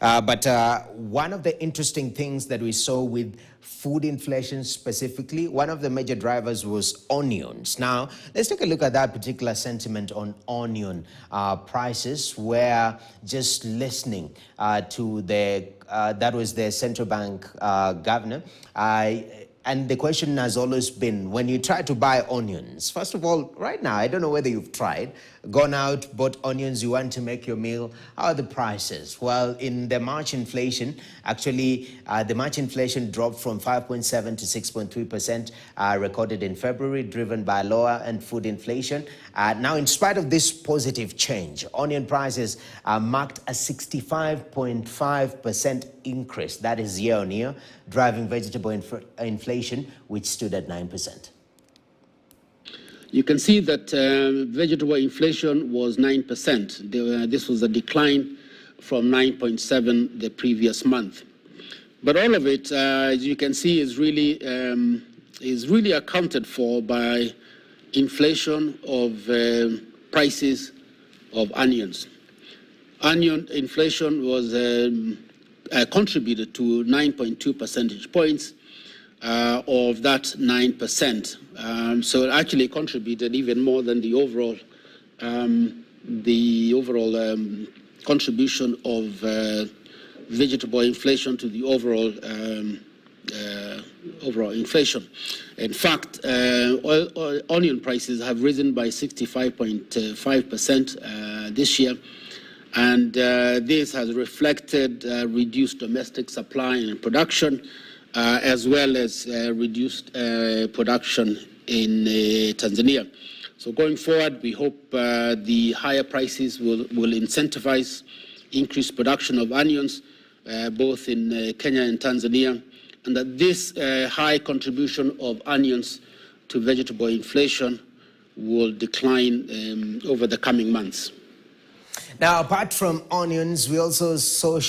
But one of the interesting things that we saw with food inflation specifically, one of the major drivers was onions. Now, let's take a look at that particular sentiment on onion prices, where just listening to that was the central bank governor. And the question has always been, when you try to buy onions, first of all, right now, I don't know whether you've tried, gone out, bought onions, you want to make your meal, how are the prices? Well, in the March inflation, actually, the March inflation dropped from 5.7 to 6.3% recorded in February, driven by lower and food inflation. Now, in spite of this positive change, onion prices marked a 65.5% increase, that is year on year, driving vegetable inflation, which stood at 9%. You can see that vegetable inflation was 9%. This was a decline from 9.7 the previous month. But all of it, as you can see, is really accounted for by inflation of prices of onions. Onion inflation was contributed to 9.2 percentage points of that 9%. So it actually contributed even more than the overall contribution of vegetable inflation to the overall inflation. In fact, onion prices have risen by 65.5% this year, and this has reflected reduced domestic supply and production, as well as reduced production in Tanzania. So going forward, we hope the higher prices will incentivize increased production of onions, both in Kenya and Tanzania, and that this high contribution of onions to vegetable inflation will decline over the coming months. Now, apart from onions, we also saw